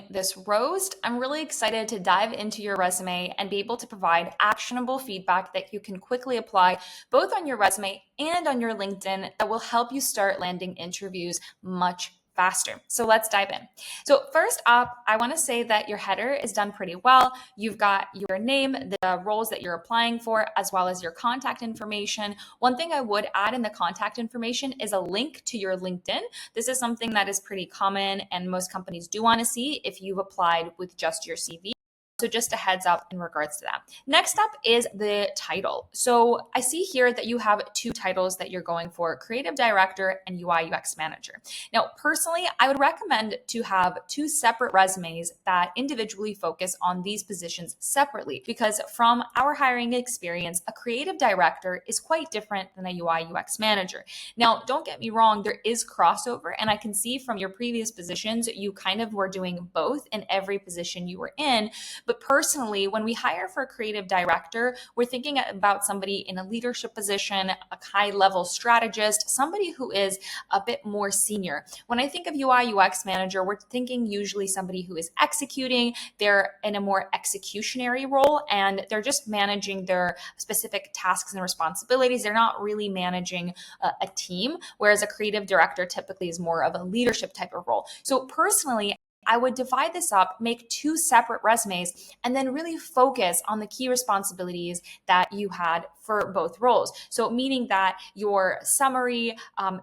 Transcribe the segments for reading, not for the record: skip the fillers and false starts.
this roast. I'm really excited to dive into your resume and be able to provide actionable feedback that you can quickly apply both on your resume and on your LinkedIn that will help you start landing interviews much faster. So let's dive in. So first up, I want to say that your header is done pretty well. You've got your name, the roles that you're applying for, as well as your contact information. One thing I would add in the contact information is a link to your LinkedIn. This is something that is pretty common and most companies do want to see if you've applied with just your CV. So just a heads up in regards to that. Next up is the title. So I see here that you have two titles that you're going for, Creative Director and UI UX Manager. Now, personally, I would recommend to have two separate resumes that individually focus on these positions separately, because from our hiring experience, a creative director is quite different than a UI UX manager. Now, don't get me wrong, there is crossover, and I can see from your previous positions, you kind of were doing both in every position you were in. But personally, when we hire for a creative director, we're thinking about somebody in a leadership position, a high level strategist, somebody who is a bit more senior. When I think of UI UX manager, we're thinking usually somebody who is executing, they're in a more executionary role, and they're just managing their specific tasks and responsibilities. They're not really managing a team, whereas a creative director typically is more of a leadership type of role. So personally, I would divide this up, make two separate resumes, and then really focus on the key responsibilities that you had for both roles. So meaning that your summary,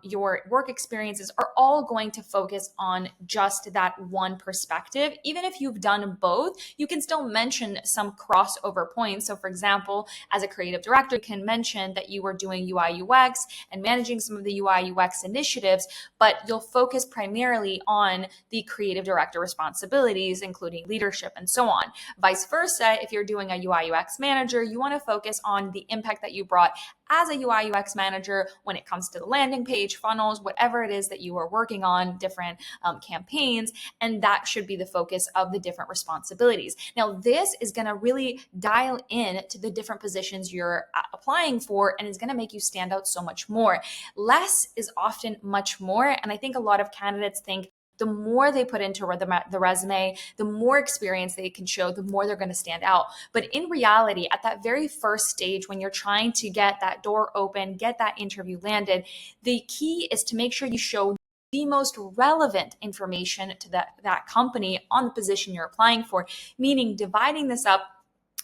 your work experiences are all going to focus on just that one perspective. Even if you've done both, you can still mention some crossover points. So for example, as a creative director, you can mention that you were doing UI UX and managing some of the UI UX initiatives, but you'll focus primarily on the creative director responsibilities, including leadership and so on. Vice versa, if you're doing a UI UX manager, you want to focus on the impact that you brought as a UI UX manager when it comes to the landing page, funnels, whatever it is that you are working on, different campaigns, and that should be the focus of the different responsibilities. Now, this is going to really dial in to the different positions you're applying for, and is going to make you stand out so much more. Less is often much more, and I think a lot of candidates think the more they put into the resume, the more experience they can show, the more they're going to stand out. But in reality, at that very first stage, when you're trying to get that door open, get that interview landed, the key is to make sure you show the most relevant information to that company on the position you're applying for, meaning dividing this up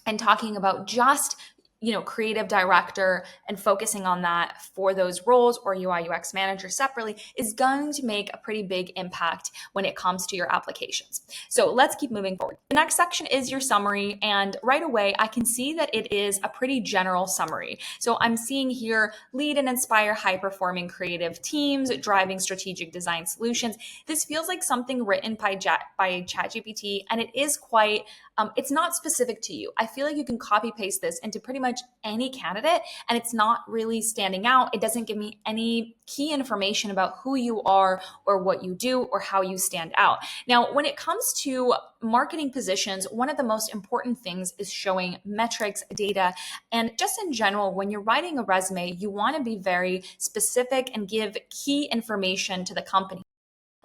and talking about just creative director and focusing on that for those roles, or UI UX manager separately, is going to make a pretty big impact when it comes to your applications. So let's keep moving forward. The next section is your summary, and right away I can see that it is a pretty general summary. So I'm seeing here, lead and inspire high performing creative teams, driving strategic design solutions. This feels like something written by ChatGPT, and it is quite it's not specific to you. I feel like you can copy paste this into pretty much any candidate, and it's not really standing out. It doesn't give me any key information about who you are or what you do or how you stand out. Now, when it comes to marketing positions, one of the most important things is showing metrics, data, and just in general, when you're writing a resume, you want to be very specific and give key information to the company.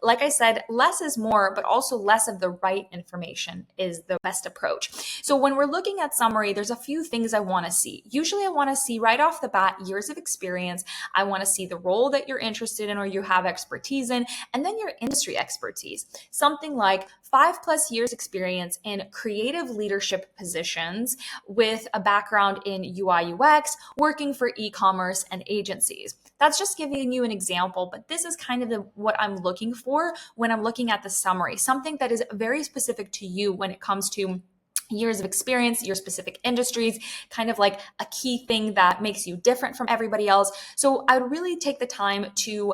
Like I said, less is more, but also less of the right information is the best approach. So when we're looking at summary, there's a few things I want to see. Usually I want to see right off the bat years of experience. I want to see the role that you're interested in or you have expertise in, and then your industry expertise. Something like 5+ years experience in creative leadership positions with a background in UI UX, working for e-commerce and agencies. That's just giving you an example, but this is kind of what I'm looking for when I'm looking at the summary, something that is very specific to you when it comes to years of experience, your specific industries, kind of like a key thing that makes you different from everybody else. So I would really take the time to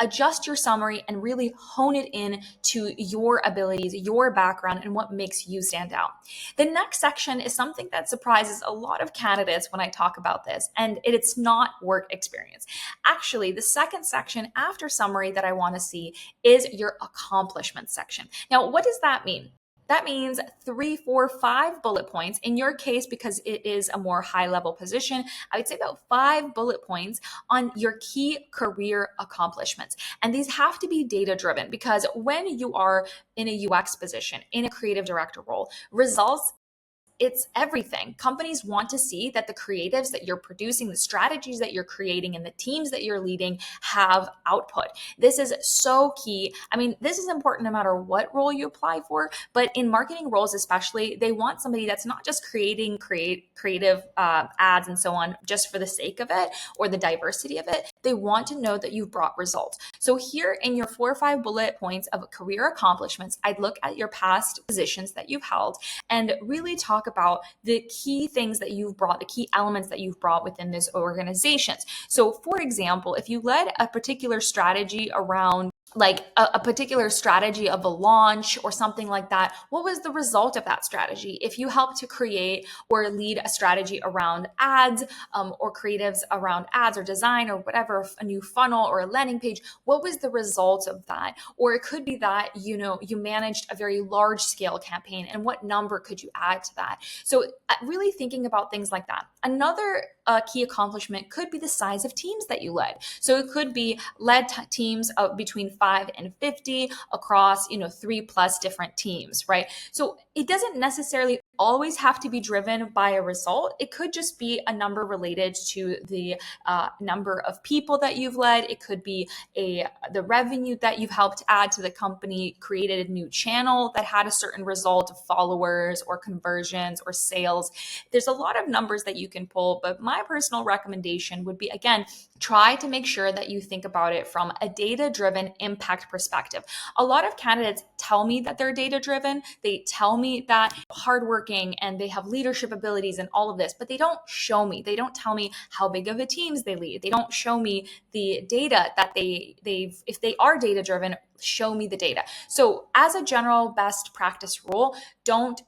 adjust your summary and really hone it in to your abilities, your background, and what makes you stand out. The next section is something that surprises a lot of candidates when I talk about this, and it's not work experience. Actually, the second section after summary that I want to see is your accomplishments section. Now, what does that mean? That means 3, 4, 5 bullet points. In your case, because it is a more high level position, I would say about 5 bullet points on your key career accomplishments. And these have to be data driven, because when you are in a UX position, in a creative director role, results, it's everything. Companies want to see that the creatives that you're producing, the strategies that you're creating, and the teams that you're leading have output. This is so key. I mean, this is important no matter what role you apply for, but in marketing roles especially, they want somebody that's not just creating creative ads and so on just for the sake of it or the diversity of it. They want to know that you've brought results. So here in your 4 or 5 bullet points of career accomplishments, I'd look at your past positions that you've held and really talk about the key things that you've brought, the key elements that you've brought within these organizations. So for example, if you led a particular strategy around like a particular strategy of a launch or something like that, what was the result of that strategy? If you helped to create or lead a strategy around ads or creatives around ads or design or whatever, a new funnel or a landing page, what was the result of that? Or it could be that, you managed a very large scale campaign, and what number could you add to that? So really thinking about things like that. Another key accomplishment could be the size of teams that you led. So it could be led teams of between 5 and 50 across, 3+ different teams, right? So it doesn't necessarily always have to be driven by a result. It could just be a number related to the number of people that you've led. It could be the revenue that you've helped add to the company, created a new channel that had a certain result of followers or conversions or sales. There's a lot of numbers that you can pull, but my personal recommendation would be, again, try to make sure that you think about it from a data-driven impact perspective. A lot of candidates tell me that they're data-driven. They tell me that hardworking and they have leadership abilities and all of this, but they don't show me. They don't tell me how big of a teams they lead. They don't show me the data that if they are data-driven, show me the data. So as a general best practice rule, don't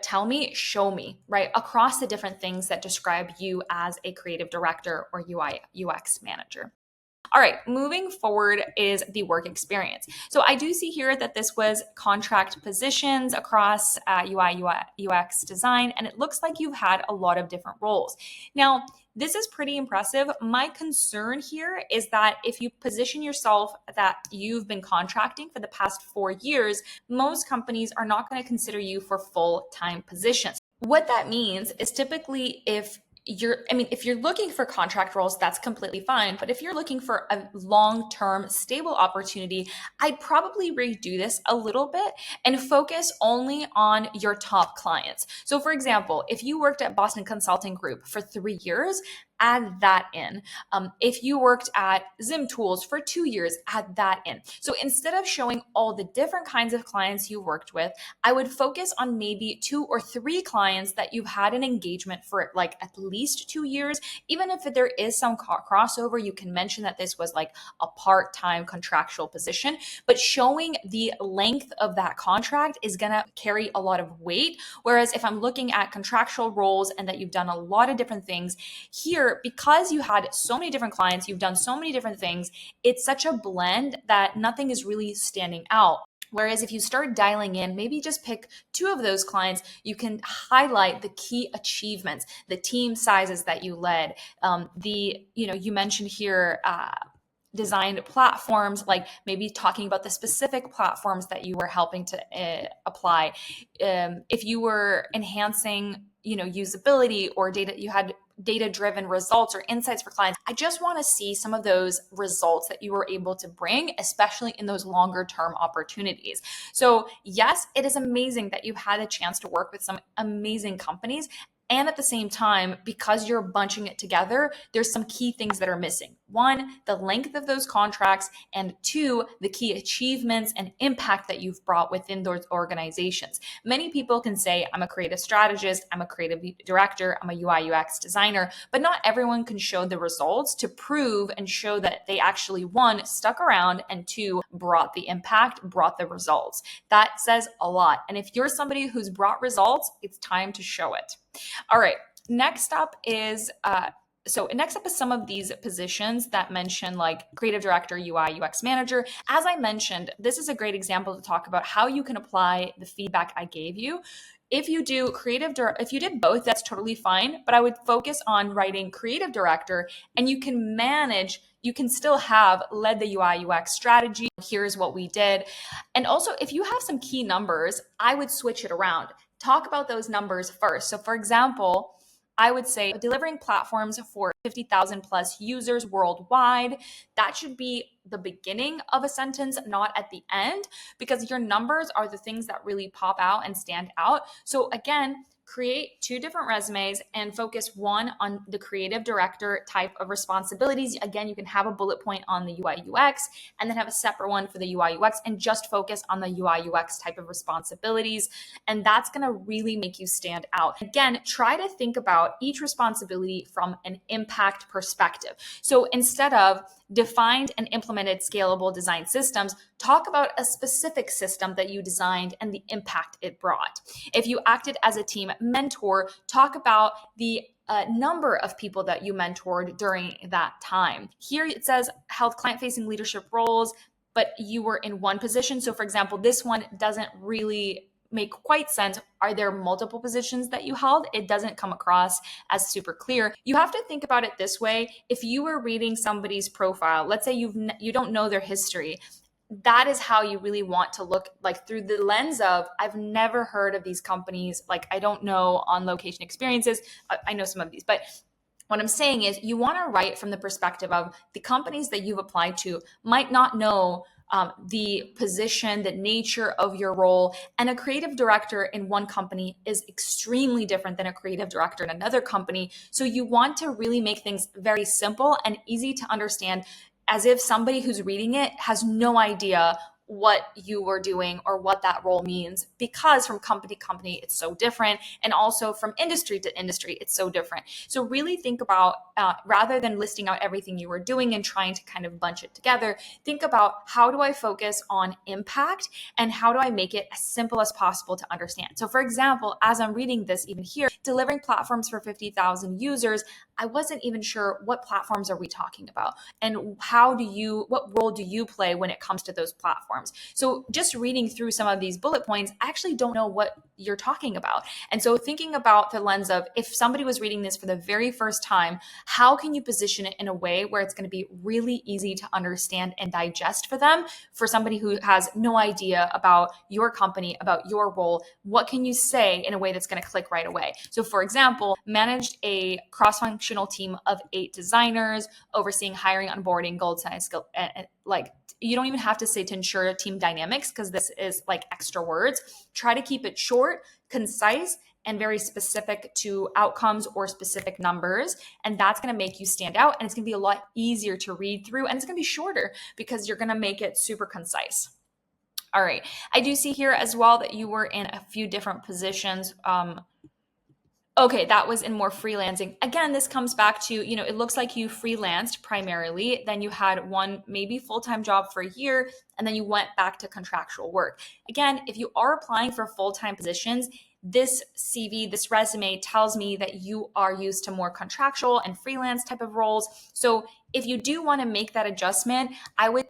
tell me, show me, right? Across the different things that describe you as a creative director or UI UX manager. All right, moving forward is the work experience. So I do see here that this was contract positions across UI, UX design, and it looks like you've had a lot of different roles. Now, this is pretty impressive. My concern here is that if you position yourself that you've been contracting for the past 4 years, most companies are not going to consider you for full-time positions. What that means is typically if you're looking for contract roles, that's completely fine. But if you're looking for a long-term stable opportunity, I'd probably redo this a little bit and focus only on your top clients. So for example, if you worked at Boston Consulting Group for 3 years, add that in. If you worked at Zim Tools for 2 years, add that in. So instead of showing all the different kinds of clients you worked with, I would focus on maybe 2 or 3 clients that you've had an engagement for like at least 2 years. Even if there is some crossover, you can mention that this was like a part-time contractual position, but showing the length of that contract is going to carry a lot of weight. Whereas if I'm looking at contractual roles and that you've done a lot of different things here, because you had so many different clients, you've done so many different things, it's such a blend that nothing is really standing out. Whereas if you start dialing in, maybe just pick 2 of those clients, you can highlight the key achievements, the team sizes that you led, you mentioned here, designed platforms, like maybe talking about the specific platforms that you were helping to apply. If you were enhancing, usability or data, you had data-driven results or insights for clients. I just want to see some of those results that you were able to bring, especially in those longer-term opportunities. So yes, it is amazing that you've had a chance to work with some amazing companies. And at the same time, because you're bunching it together, there's some key things that are missing. 1, the length of those contracts, and 2, the key achievements and impact that you've brought within those organizations. Many people can say, I'm a creative strategist, I'm a creative director, I'm a UI UX designer, but not everyone can show the results to prove and show that they actually, 1, stuck around, and 2, brought the impact, brought the results. That says a lot. And if you're somebody who's brought results, it's time to show it. All right, next up is So next up is some of these positions that mention like creative director, UI, UX manager. As I mentioned, this is a great example to talk about how you can apply the feedback I gave you. If you do if you did both, that's totally fine. But I would focus on writing creative director, and you can manage, you can still have led the UI UX strategy. Here's what we did. And also, if you have some key numbers, I would switch it around. Talk about those numbers first. So, for example, I would say delivering platforms for 50,000 plus users worldwide. That should be the beginning of a sentence, not at the end, because your numbers are the things that really pop out and stand out. So, again, create two different resumes and focus one on the creative director type of responsibilities. Again, you can have a bullet point on the UI UX and then have a separate one for the UI UX and just focus on the UI UX type of responsibilities. And that's going to really make you stand out. Again, try to think about each responsibility from an impact perspective. So instead of defined and implemented scalable design systems, talk about a specific system that you designed and the impact it brought. If you acted as a team mentor, talk about the number of people that you mentored during that time. Here it says held client-facing leadership roles, but you were in one position. So for example, this one doesn't really make quite sense. Are there multiple positions that you held? It doesn't come across as super clear. You have to think about it this way. If you were reading somebody's profile, let's say you don't know their history, that is how you really want to look, like through the lens of, I've never heard of these companies. Like, I don't know On Location experiences. I know some of these, but what I'm saying is you want to write from the perspective of the companies that you've applied to might not know the position, the nature of your role. And a creative director in one company is extremely different than a creative director in another company. So you want to really make things very simple and easy to understand, as if somebody who's reading it has no idea what you were doing or what that role means, because from company to company it's so different, and also from industry to industry it's so different. So really think about, rather than listing out everything you were doing and trying to kind of bunch it together, think about, how do I focus on impact and how do I make it as simple as possible to understand? So for example, as I'm reading this, even here, delivering platforms for 50,000 users, I wasn't even sure what platforms are we talking about, and what role do you play when it comes to those platforms? So just reading through some of these bullet points, I actually don't know what you're talking about. And so thinking about the lens of, if somebody was reading this for the very first time, how can you position it in a way where it's going to be really easy to understand and digest for them? For somebody who has no idea about your company, about your role, what can you say in a way that's going to click right away? So for example, managed a cross-functional team of 8 designers, overseeing hiring, onboarding, gold standard skill, like, you don't even have to say to ensure team dynamics, because this is like extra words. Try to keep it short, concise, and very specific to outcomes or specific numbers. And that's going to make you stand out. And it's going to be a lot easier to read through. And it's going to be shorter because you're going to make it super concise. All right. I do see here as well that you were in a few different positions. Okay, that was in more freelancing. Again, this comes back to, it looks like you freelanced primarily, then you had one maybe full-time job for a year, and then you went back to contractual work. Again, if you are applying for full-time positions, this CV, this resume tells me that you are used to more contractual and freelance type of roles. So if you do want to make that adjustment, I would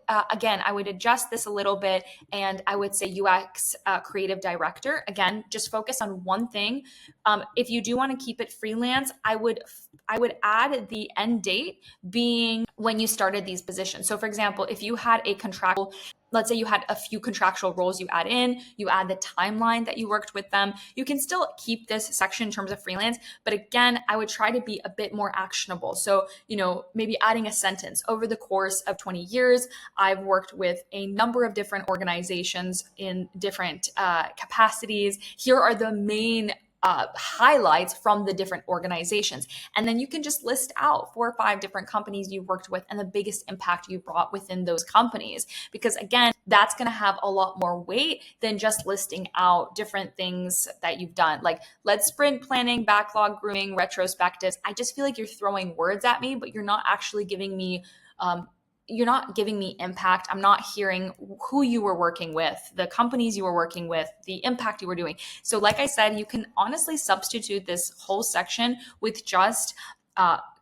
adjust this a little bit, and I would say UX creative director. Again, just focus on one thing. If you do want to keep it freelance, I would add the end date being when you started these positions. So for example, if you had a contractual, let's say you had a few contractual roles, you add the timeline that you worked with them. You can still keep this section in terms of freelance, but again, I would try to be a bit more actionable. So, maybe adding a sentence: over the course of 20 years, I've worked with a number of different organizations in different capacities. Here are the main highlights from the different organizations. And then you can just list out 4 or 5 different companies you've worked with and the biggest impact you brought within those companies. Because again, that's going to have a lot more weight than just listing out different things that you've done. Like, let's sprint planning, backlog grooming, retrospectives. I just feel like you're throwing words at me, but you're not actually giving me impact. I'm not hearing who you were working with, the companies you were working with, the impact you were doing. So like I said, you can honestly substitute this whole section with just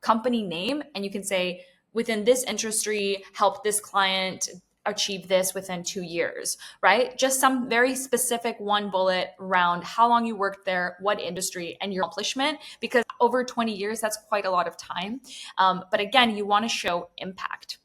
company name, and you can say, within this industry, help this client achieve this within 2 years, right? Just some very specific one bullet around how long you worked there, what industry, and your accomplishment, because over 20 years, that's quite a lot of time. But again, you want to show impact.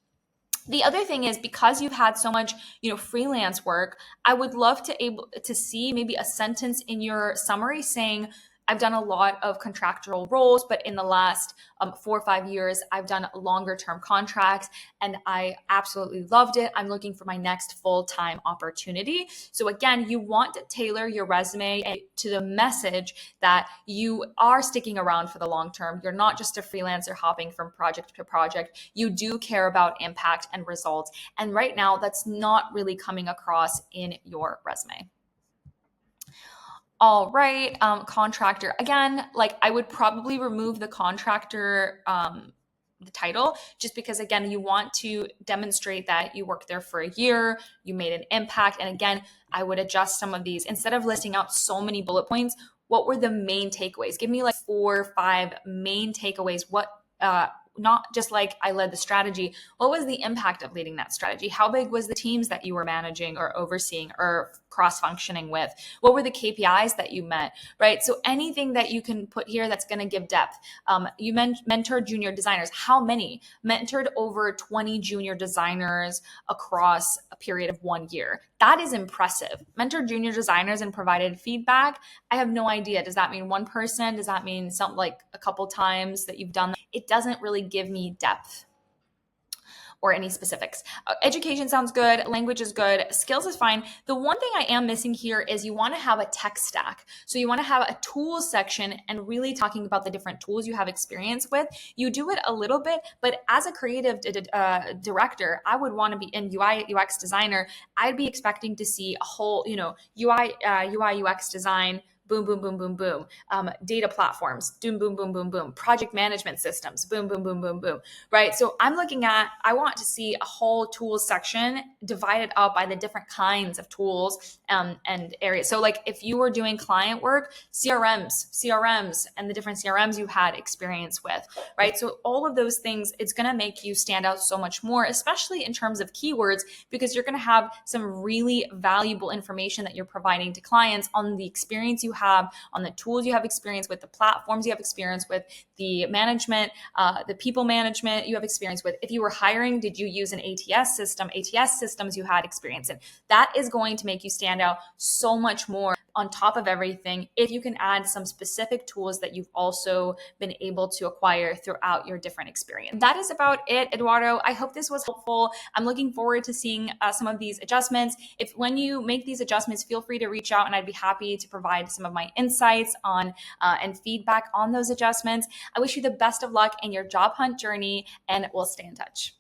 The other thing is, because you've had so much freelance work, I would love to able to see maybe a sentence in your summary saying, I've done a lot of contractual roles, but in the last 4 or 5 years, I've done longer term contracts and I absolutely loved it. I'm looking for my next full-time opportunity. So again, you want to tailor your resume to the message that you are sticking around for the long term. You're not just a freelancer hopping from project to project. You do care about impact and results. And right now, that's not really coming across in your resume. All right, contractor. Again, like I would probably remove the contractor the title, just because again, you want to demonstrate that you worked there for a year, you made an impact. And again, I would adjust some of these instead of listing out so many bullet points. What were the main takeaways? Give me like 4 or 5 main takeaways. What not just like I led the strategy. What was the impact of leading that strategy? How big was the teams that you were managing or overseeing or cross functioning with? What were the KPIs that you met, right? So anything that you can put here that's going to give depth. You mentored junior designers. How many? Mentored over 20 junior designers across a period of 1 year. That is impressive. Mentored junior designers and provided feedback. I have no idea. Does that mean one person? Does that mean something like a couple times that you've done that? It doesn't really give me depth or any specifics. Education sounds good. Language is good. Skills is fine. The one thing I am missing here is you want to have a tech stack. So you want to have a tools section and really talking about the different tools you have experience with. You do it a little bit, but as a creative director, I would want to be in UI UX designer. I'd be expecting to see a whole, UI UX design. Boom, boom, boom, boom, boom. Data platforms, boom, boom, boom, boom, boom. Project management systems, boom, boom, boom, boom, boom. Right. So I want to see a whole tools section divided up by the different kinds of tools and areas. So like if you were doing client work, CRMs, and the different CRMs you had experience with, right? So all of those things, it's going to make you stand out so much more, especially in terms of keywords, because you're going to have some really valuable information that you're providing to clients on the experience you have, on the tools you have experience with, the platforms you have experience with, the management, the people management you have experience with. If you were hiring, did you use an ATS system, ATS systems you had experience in? That is going to make you stand out so much more on top of everything if you can add some specific tools that you've also been able to acquire throughout your different experience. That is about it, Eduardo. I hope this was helpful. I'm looking forward to seeing some of these adjustments. If when you make these adjustments, feel free to reach out and I'd be happy to provide some of my insights on and feedback on those adjustments. I wish you the best of luck in your job hunt journey and we'll stay in touch.